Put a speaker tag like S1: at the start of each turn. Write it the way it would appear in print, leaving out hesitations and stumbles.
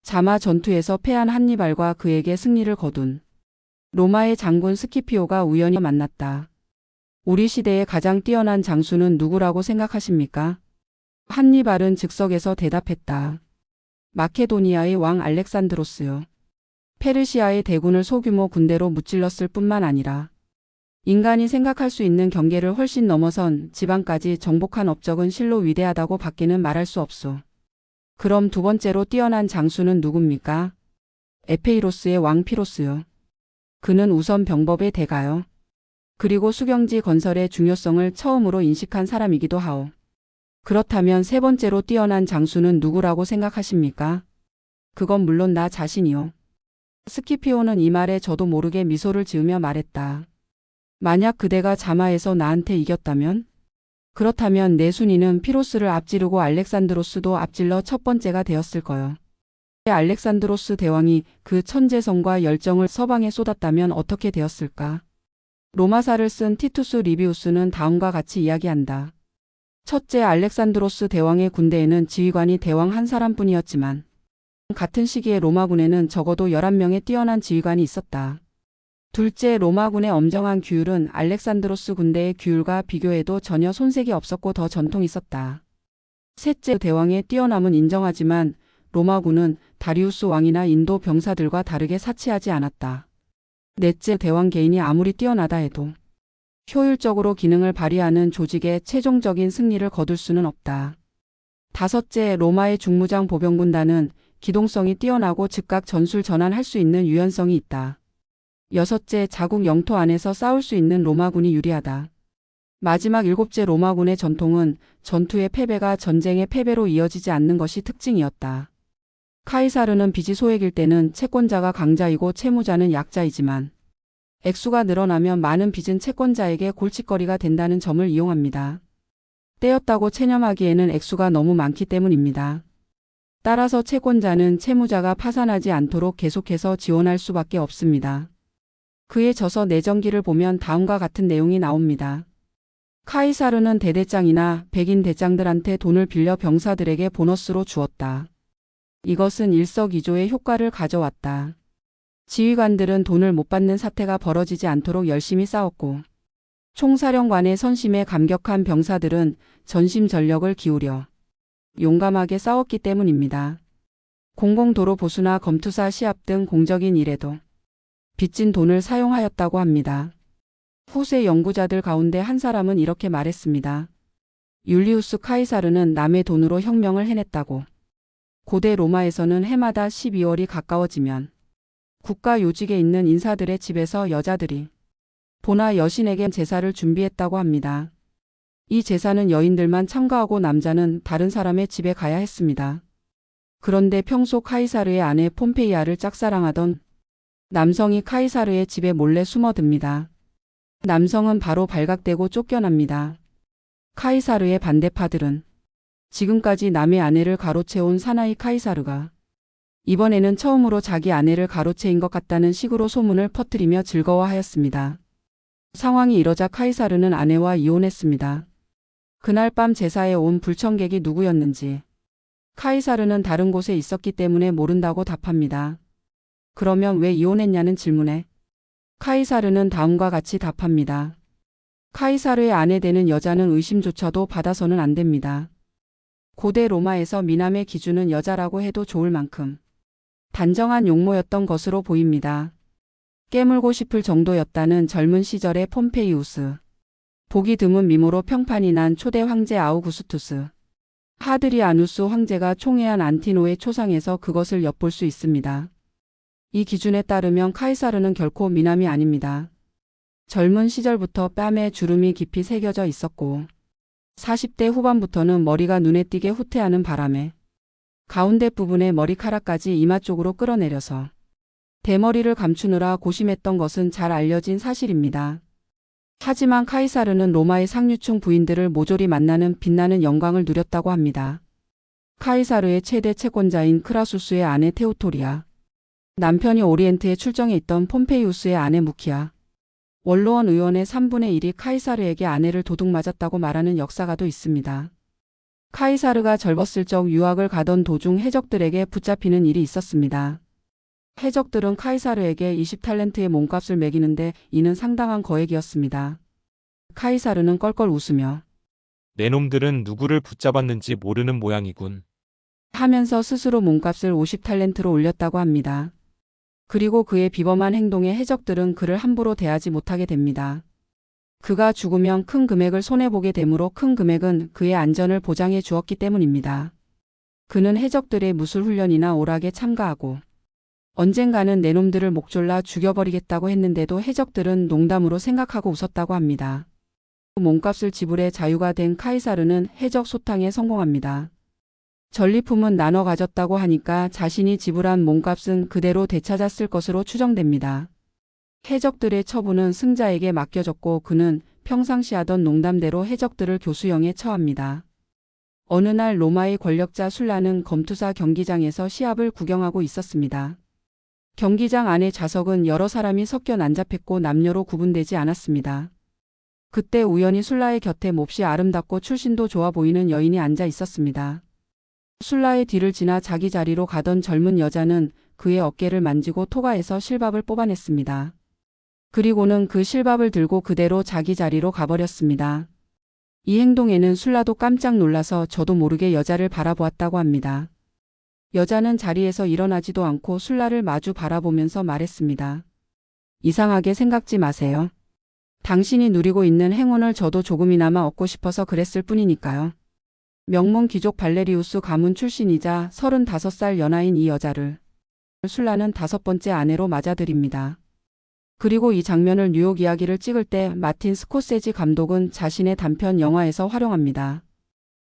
S1: 자마 전투에서 패한 한니발과 그에게 승리를 거둔 로마의 장군 스키피오가 우연히 만났다. 우리 시대의 가장 뛰어난 장수는 누구라고 생각하십니까? 한니발은 즉석에서 대답했다. 마케도니아의 왕 알렉산드로스요. 페르시아의 대군을 소규모 군대로 무찔렀을 뿐만 아니라 인간이 생각할 수 있는 경계를 훨씬 넘어선 지방까지 정복한 업적은 실로 위대하다고 밖에는 말할 수 없소. 그럼 두 번째로 뛰어난 장수는 누굽니까? 에페이로스의 왕 피로스요. 그는 우선 병법의 대가요. 그리고 수경지 건설의 중요성을 처음으로 인식한 사람이기도 하오. 그렇다면 세 번째로 뛰어난 장수는 누구라고 생각하십니까? 그건 물론 나 자신이요. 스키피오는 이 말에 저도 모르게 미소를 지으며 말했다. 만약 그대가 자마에서 나한테 이겼다면? 그렇다면 내 순위는 피로스를 앞지르고 알렉산드로스도 앞질러 첫 번째가 되었을 거요. 알렉산드로스 대왕이 그 천재성과 열정을 서방에 쏟았다면 어떻게 되었을까? 로마사를 쓴 티투스 리비우스는 다음과 같이 이야기한다. 첫째, 알렉산드로스 대왕의 군대에는 지휘관이 대왕 한 사람뿐이었지만 같은 시기에 로마군에는 적어도 11명의 뛰어난 지휘관이 있었다. 둘째, 로마군의 엄정한 규율은 알렉산드로스 군대의 규율과 비교해도 전혀 손색이 없었고 더 전통이 있었다. 셋째, 대왕의 뛰어남은 인정하지만 로마군은 다리우스 왕이나 인도 병사들과 다르게 사치하지 않았다. 넷째, 대왕 개인이 아무리 뛰어나다 해도 효율적으로 기능을 발휘하는 조직의 최종적인 승리를 거둘 수는 없다. 다섯째, 로마의 중무장 보병군단은 기동성이 뛰어나고 즉각 전술 전환할 수 있는 유연성이 있다. 여섯째, 자국 영토 안에서 싸울 수 있는 로마군이 유리하다. 마지막 일곱째, 로마군의 전통은 전투의 패배가 전쟁의 패배로 이어지지 않는 것이 특징이었다. 카이사르는 빚이 소액일 때는 채권자가 강자이고 채무자는 약자이지만 액수가 늘어나면 많은 빚은 채권자에게 골칫거리가 된다는 점을 이용합니다. 떼었다고 체념하기에는 액수가 너무 많기 때문입니다. 따라서 채권자는 채무자가 파산하지 않도록 계속해서 지원할 수밖에 없습니다. 그의 저서 내전기를 보면 다음과 같은 내용이 나옵니다. 카이사르는 대대장이나 백인 대장들한테 돈을 빌려 병사들에게 보너스로 주었다. 이것은 일석이조의 효과를 가져왔다. 지휘관들은 돈을 못 받는 사태가 벌어지지 않도록 열심히 싸웠고 총사령관의 선심에 감격한 병사들은 전심전력을 기울여 용감하게 싸웠기 때문입니다. 공공도로 보수나 검투사 시합 등 공적인 일에도 빚진 돈을 사용하였다고 합니다. 후세 연구자들 가운데 한 사람은 이렇게 말했습니다. 율리우스 카이사르는 남의 돈으로 혁명을 해냈다고. 고대 로마에서는 해마다 12월이 가까워지면 국가 요직에 있는 인사들의 집에서 여자들이 보나 여신에게 제사를 준비했다고 합니다. 이 제사는 여인들만 참가하고 남자는 다른 사람의 집에 가야 했습니다. 그런데 평소 카이사르의 아내 폼페이아를 짝사랑하던 남성이 카이사르의 집에 몰래 숨어듭니다. 남성은 바로 발각되고 쫓겨납니다. 카이사르의 반대파들은 지금까지 남의 아내를 가로채온 사나이 카이사르가 이번에는 처음으로 자기 아내를 가로채인 것 같다는 식으로 소문을 퍼뜨리며 즐거워하였습니다. 상황이 이러자 카이사르는 아내와 이혼했습니다. 그날 밤 제사에 온 불청객이 누구였는지 카이사르는 다른 곳에 있었기 때문에 모른다고 답합니다. 그러면 왜 이혼했냐는 질문에 카이사르는 다음과 같이 답합니다. 카이사르의 아내 되는 여자는 의심조차도 받아서는 안 됩니다. 고대 로마에서 미남의 기준은 여자라고 해도 좋을 만큼 단정한 용모였던 것으로 보입니다. 깨물고 싶을 정도였다는 젊은 시절의 폼페이우스. 보기 드문 미모로 평판이 난 초대 황제 아우구스투스. 하드리아누스 황제가 총애한 안티노의 초상에서 그것을 엿볼 수 있습니다. 이 기준에 따르면 카이사르는 결코 미남이 아닙니다. 젊은 시절부터 뺨에 주름이 깊이 새겨져 있었고 40대 후반부터는 머리가 눈에 띄게 후퇴하는 바람에 가운데 부분의 머리카락까지 이마 쪽으로 끌어내려서 대머리를 감추느라 고심했던 것은 잘 알려진 사실입니다. 하지만 카이사르는 로마의 상류층 부인들을 모조리 만나는 빛나는 영광을 누렸다고 합니다. 카이사르의 최대 채권자인 크라수스의 아내 테오토리아, 남편이 오리엔트에 출정해 있던 폼페이우스의 아내 무키아, 원로원 의원의 3분의 1이 카이사르에게 아내를 도둑 맞았다고 말하는 역사가도 있습니다. 카이사르가 젊었을적 유학을 가던 도중 해적들에게 붙잡히는 일이 있었습니다. 해적들은 카이사르에게 20탈렌트의 몸값을 매기는데 이는 상당한 거액이었습니다. 카이사르는 껄껄 웃으며
S2: 내 놈들은 누구를 붙잡았는지 모르는 모양이군.
S1: 하면서 스스로 몸값을 50탈렌트로 올렸다고 합니다. 그리고 그의 비범한 행동에 해적들은 그를 함부로 대하지 못하게 됩니다. 그가 죽으면 큰 금액을 손해보게 되므로 큰 금액은 그의 안전을 보장해 주었기 때문입니다. 그는 해적들의 무술 훈련이나 오락에 참가하고 언젠가는 내 놈들을 목졸라 죽여버리겠다고 했는데도 해적들은 농담으로 생각하고 웃었다고 합니다. 몸값을 지불해 자유가 된 카이사르는 해적 소탕에 성공합니다. 전리품은 나눠 가졌다고 하니까 자신이 지불한 몸값은 그대로 되찾았을 것으로 추정됩니다. 해적들의 처분은 승자에게 맡겨졌고 그는 평상시 하던 농담대로 해적들을 교수형에 처합니다. 어느 날 로마의 권력자 술라는 검투사 경기장에서 시합을 구경하고 있었습니다. 경기장 안의 좌석은 여러 사람이 섞여 난잡했고 남녀로 구분되지 않았습니다. 그때 우연히 술라의 곁에 몹시 아름답고 출신도 좋아 보이는 여인이 앉아 있었습니다. 술라의 뒤를 지나 자기 자리로 가던 젊은 여자는 그의 어깨를 만지고 토가에서 실밥을 뽑아냈습니다. 그리고는 그 실밥을 들고 그대로 자기 자리로 가버렸습니다. 이 행동에는 술라도 깜짝 놀라서 저도 모르게 여자를 바라보았다고 합니다. 여자는 자리에서 일어나지도 않고 술라를 마주 바라보면서 말했습니다. 이상하게 생각지 마세요. 당신이 누리고 있는 행운을 저도 조금이나마 얻고 싶어서 그랬을 뿐이니까요. 명문 귀족 발레리우스 가문 출신이자 35살 연하인 이 여자를 술라는 5번째 아내로 맞아들입니다. 그리고 이 장면을 뉴욕 이야기를 찍을 때 마틴 스코세지 감독은 자신의 단편 영화에서 활용합니다.